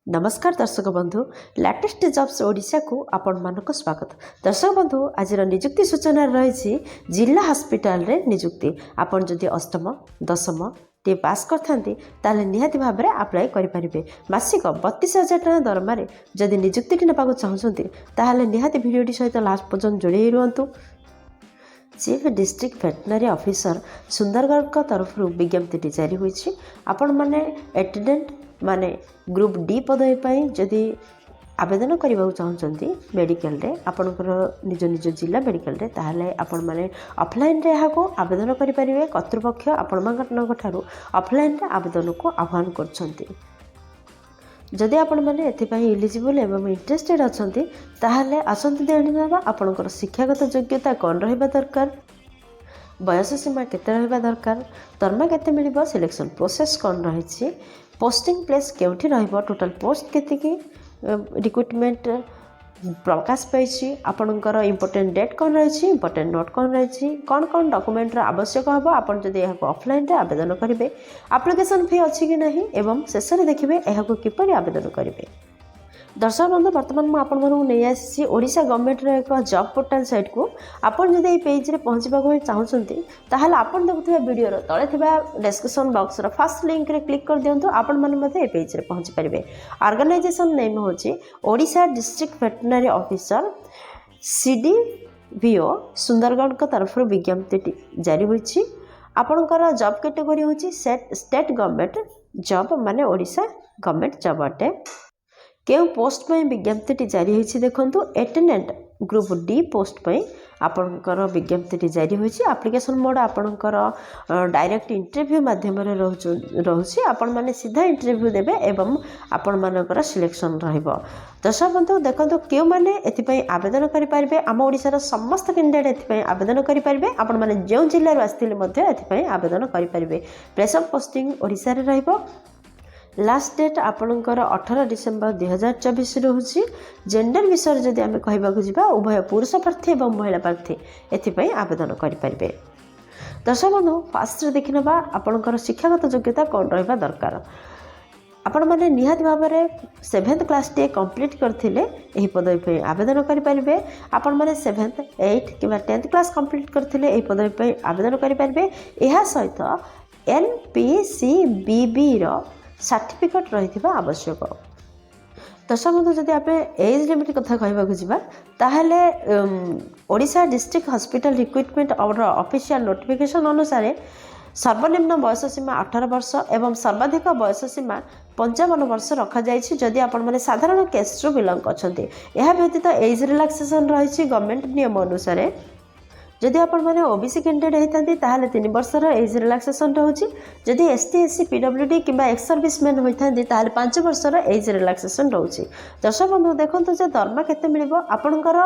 नमस्कार दर्शक बंधु लेटेस्ट जॉब्स ओडिशा को आपण मानक स्वागत। दर्शक बंधु आज निजुक्ति सूचना रही जिला हॉस्पिटल रे निजुक्ति आपण जदि अष्टम दशम टी पास करते निहाती भाव में आप्लाय करेंगे। मासिक 32,000 टका दरमार जदि निजुक्ति ना चाहते ताहले निहाती भिडियोटी सहित लास्ट पर्यंत जोड़े रुहतु। Chief district veterinary officer Sundargarh तरफ विज्ञप्ति जारी होती। आपण माने एटेंडेंट माने ग्रुप डी पदवी जदि आवेदन करने चाहते मेडिकल रे आपणकर निज निज जिला मेडिकल रे ताहले आपण माने ऑफलाइन रे को आवेदन करेंगे। कर्तृपक्ष आपण ऑफलाइन रे आवेदन को आह्वान करछंती। जदि आपण माने एथिपाई एलिजिबल एवं इंटरेस्टेड अछंती ताहले आसंती देणीबा आपणकर शिक्षागत योग्यता कौन रहिबा दरकार, बयस सीमा केते रहिबा दरकार, दरमा केते मिलिबो, सिलेक्शन प्रोसेस कौन रही, पोस्टिंग प्लेस केउठी रहिबो, टोटल पोस्ट केतिकी रिक्रुटमेंट प्रकाश पाई, आपणकर इंपोर्टेंट डेट कौन रही, इंपोर्टेंट नोट कौन रही, कौन कौन डॉक्यूमेंट आवश्यक हम आपड़ जब यह ऑफलाइन रे आवेदन करेंगे, एप्लिकेशन फी अच्छी कि नहीं एवं शेष में देखिए यह किपर आवेदन करेंगे। दर्शक बंधु बर्तमान मुझे आसी ओडिशा गवर्नमेंट एक जॉब पोर्टाल साइट को आपन जदि पेज रे पहुँचा चाहते ताहले आपन देखुथिबा वीडियो तले थिबा description box row first link रे क्लिक कर दियंतु। आपन माने मध्ये ए पेज रे पहुँची पारिबे। ऑर्गेनाइजेशन नेम होची Odisha district veterinary officer CDVO Sundargarh को तरफ विज्ञप्ति जारी होईछि। आपनकर जॉब कैटेगरी होची स्टेट गवर्नमेंट जॉब माने ओडिशा गवर्नमेंट जॉब अटे। केउ पोस्ट में विज्ञप्ति जारी होईछि देखंतु एटेंडेंट ग्रुप डी पोस्ट में आपणकर विज्ञप्ति जारी होईछि। एप्लिकेशन मोड आपणकर डायरेक्ट इंटरव्यू माध्यम रे रहउछि। आपण माने सीधा इंटरव्यू देबे एवं आपण मानकर सिलेक्शन रहइबो। दर्शक बंधु देखंतु केउ माने एथिपई आवेदन करि पारिबे। आम ओडिसा रो समस्त कैंडिडेट एथिपई आवेदन करि पारिबे। आपण माने जेउ जिल्ला रो आस्थिले मध्ये एथिपई आवेदन करि पारिबे। प्लेस ऑफ पोस्टिंग ओडिसा रे रहइबो। लास्ट डेट आपणकर 18 डिसेम्बर 2024 रोचे। जेंडर विषय जदि आम कहवा उभय पुरुष प्रार्थी और महिला प्रार्थी एथिपई आवेदन करेंगे। दर्शक बंधु फास्ट देखि नबा आपणकर शिक्षागत योग्यता कौन रहिबा दरकार। आपण माने निहाती भाव में 7th क्लास टे कंप्लीट करथिले एही पदवी पे आवेदन करि परिबे। आपण माने 7th 8th किबा 10th class complete करथिले एही पदवी पे आवेदन करि परिबे। एहा सहित NPCBB रो सर्टिफिकेट रही आवश्यक। दर्शक बंधु जदि आप एज लिमिट कथा कहवाक जावा ताहले ओडिशा डिस्ट्रिक्ट हॉस्पिटल रिक्रुटमेंट और ऑफिशियल नोटिफिकेशन अनुसार सर्वनिम्न बयस सीमा 18 वर्ष एवं सर्वाधिक बयस सीमा 55 वर्ष रखा जाइछि। जदि आपण माने साधारण केस रो बिलंग करछन्ते। एहा व्यतीत एज रिलैक्सेशन रही गवर्नमेंट नियम अनुसार। जदि आपण माने ओबीसी कैंडिडेट होता ताहले 3 वर्षर एज रिलैक्सेशन रोचे। जदि ST SC PWD किंबा एक्स सर्विसमैन होता ताहले 5 वर्षर एज रिलैक्सेशन रोचे। दर्शक बंधु देखंतु जे दरमा केते मिलिबो। आपणकर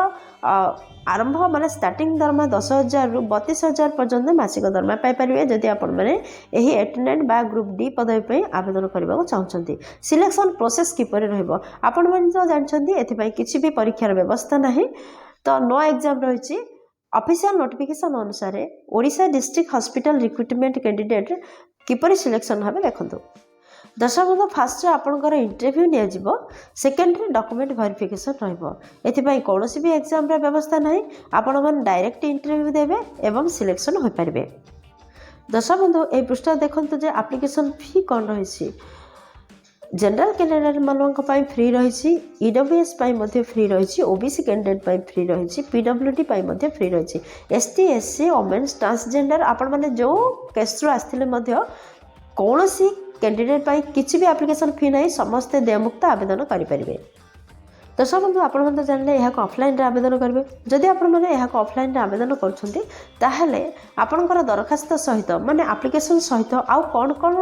आरंभ माने स्टार्टिंग दरमा 10,000 रु 32,000 पर्यंत मासिक दरमा पाई परिबे। जदि आपण माने एही एटेंडेंट बा ग्रुप डी पदवी पे आवेदन करबा चाहछन्ती। सिलेक्शन प्रोसेस किपरि रहइबो आपण माने तो जानछन्ती। एथिपई किछि भी परीक्षार व्यवस्था नाही तो नो एग्जाम रहिछि। ऑफिशियल नोटिफिकेशन अनुसार Odisha district hospital recruitment candidate किपरि सिलेक्शन हबे देखंतु। दर्शक बंधु फास्ट आपणकर इंटरव्यू निया जिवो। सेकेंड रे डॉक्यूमेंट वेरिफिकेशन रहइबो। एथिपई कोनोसी भी एग्जाम रे व्यवस्था नाही। आपण मन डायरेक्ट इंटरव्यू देबे एवं सिलेक्शन होई परिबे। दर्शक बंधु ए पृष्ठ देखंतु जे एप्लिकेशन फी कोन रहिछि। जनरल कैंडिडेट मानक फ्री रही, EWS फ्री रही, ओबीसी कैंडिडेट फ्री रही, PWD फ्री रही, ST SC वोमेन्स ट्रांसजेंडर आपण माने जो केस आसते कौन सी कैंडिडेट किसी भी एप्लिकेशन फी नहीं समस्ते देयमुक्त आवेदन करेंगे। दर्शक बंधु आपण जानले यह ऑफलाइन आवेदन करेंगे। जदि आप ऑफलाइन आवेदन कर दरखास्त सहित माने एप्लिकेशन सहित आउ कौन कौन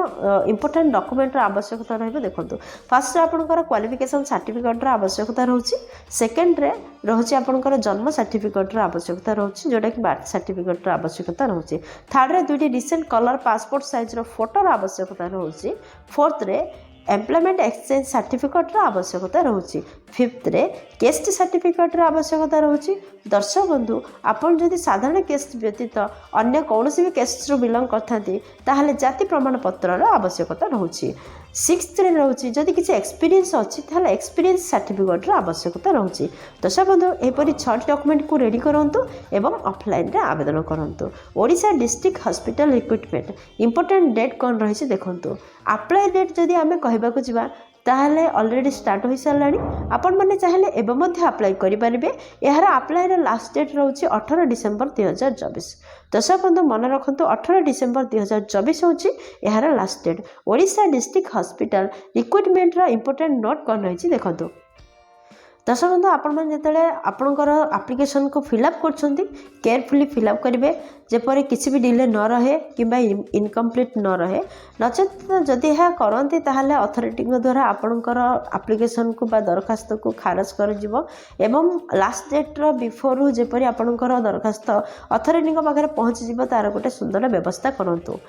इंपोर्टेंट डॉक्यूमेंट आवश्यकता रही देखो। फास्ट आपंकर क्वालिफिकेशन सर्टिफिकेट आवश्यकता रोचे। सेकेंड रे रोचे आपंकर जन्म सर्टिफिकेट आवश्यकता रोचे जोटा कि बर्थ सर्टिफिकेट आवश्यकता रोचे। थर्ड रे 2टी रिसेंट कलर पासपोर्ट साइज फोटोर आवश्यकता रोचे। फोर्थ रे एम्प्लॉयमेंट एक्सचेंज सर्टिफिकेट आवश्यकता रोचे। फिफ्थ रे केस्ट सर्टिफिकेट आवश्यकता रोचे। दर्शक बंधु आपन जदि साधारण केस्ट व्यतीत अन्य कौन भी केस्ट बिलंग करते जाति प्रमाण पत्र आवश्यकता रोचे। सिक्स्थ रोचे जदि किसी एक्सपीरियंस अच्छी ताहले एक्सपीरियंस सर्टिफिकेट आवश्यकता रोचे। दर्शक बंधु एपरी 6 डॉक्यूमेंट को रेडी करंतु एवं ऑफलाइन रे आवेदन करंतु। Odisha district hospital recruitment important date कौन रही देखंतु। अप्लाई डेट जदि आमे कहबाकू जिबा ताहले ऑलरेडी स्टार्ट हो साराणी। आपण मैंने चाहिए एवं मध्य अप्लाई करेंगे। यार अप्लाई लास्ट डेट रोचे 18 डिसेम्बर 2024। दर्शक बंधु मन रखु 18 डिसेम्बर 2024 हूँ यार last date. Odisha district hospital recruitment important note कौन रही देखो। दर्शक बंधु आपण जो आपणकर आप्लिकेशन को फिलअप कर केयरफुली फिलअप करेंगे जेपरी किसी भी डिले न रहे कि इनकम्प्लीट न रहे। नचेत जदि यह करती ताहले अथॉरिटी द्वारा आपणकर आप्लिकेशन को बा दरखास्त को खारज कर एवं लास्ट डेट रो बिफोर जेपरी आपणकर दरखास्त अथॉरिटी पाखे पहुँची तार गोटे सुंदर व्यवस्था करंतु।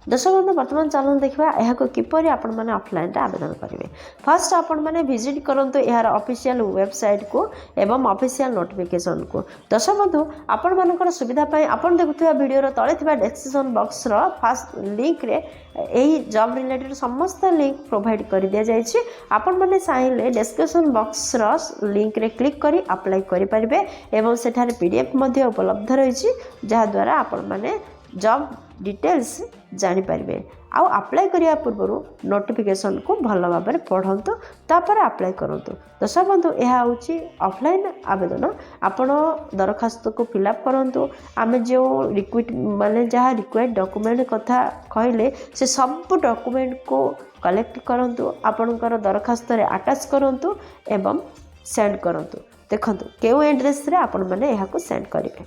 दर्शक बंधु बर्तमान चलन देखा यह किपर आपण मैंने ऑफलाइन आवेदन करेंगे। फर्स्ट आपण मैंने विजिट करूँ यार ऑफिशियल वेबसाइट को एवं ऑफिशियल नोटिफिकेशन को। दर्शक बंधु आपण मानकर सुविधापी आपण देखुवा वीडियो तले description box row first link रे यही जॉब रिलेटेड समस्त लिंक प्रोवाइड कर दि जाइए। आपण मैंने चाहिए डिस्क्रिप्शन बॉक्स रो लिंक रे क्लिक करी अप्लाई करेंगे एवं सेठारे पीडीएफ मध्य उपलब्ध रही जहाद्वारा आपण मैंने जॉब डिटेल्स जानीपारे। आउ अप्लाई करिया पूर्व नोटिफिकेशन को भल भाव में पढ़ंतु तापर अप्लाई करंतु। दर्शक बंधु यह हूँ ऑफलाइन आवेदन। आपण दरखास्त को फिलअप करंतु। आमे जो रिक्विट माने जहाँ रिक्वायर्ड डॉक्यूमेंट कथा कहले से सब डॉक्यूमेंट को कलेक्ट करंतु आपणकर दरखास्त रे अटैच करंतु एवं सेंड करंतु। देखंतु केउ एड्रेस रे आपण माने यहा को सेंड करेंगे।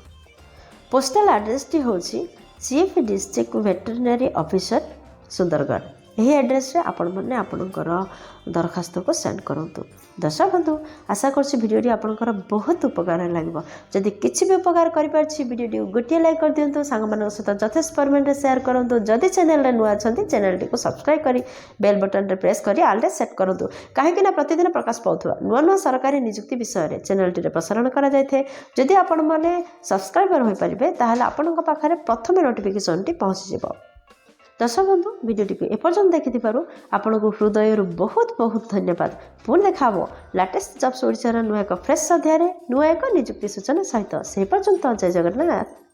पोस्टल एड्रेस टी होची chief district veterinary officer Sundargarh. यही एड्रेस रे आपण मैंने आपणकर दरखास्त को सेंड करंतु। दर्शक बंधु आशा करछि वीडियोटी आपणकर बहुत उपकार लगे। जदि किसी भी उपकार करि वीडियोटी गोटे लाइक कर दिंतु सांग सहित यथेष्ट परिमाण शेयर करंतु। जदि चैनल रे नुआ अछंती चैनल को सब्सक्राइब करी बेल बटन रे प्रेस करी ऑल रे सेट करंतु। काहेकि ना प्रतिदिन प्रकाश पाउथुवा नुआ नुआ सरकारी नियुक्ति विषय रे चैनल टी रे प्रसारण करा जायथे। जदि आपण माने सब्सक्राइबर होई परिबे ताहाले आपणक पाखरे प्रथम नोटिफिकेशन टी पहुंची जिवो। दर्शक बंधु वीडियोटी को एपर्यंत देखि आपन को हृदय बहुत बहुत धन्यवाद। पुणी देखा लेटेस्ट जॉब्स ओडिशा नुआ एक फ्रेश अध्याय नुआ एक नियुक्ति सूचना सहित से पर्यंत जय जगन्नाथ।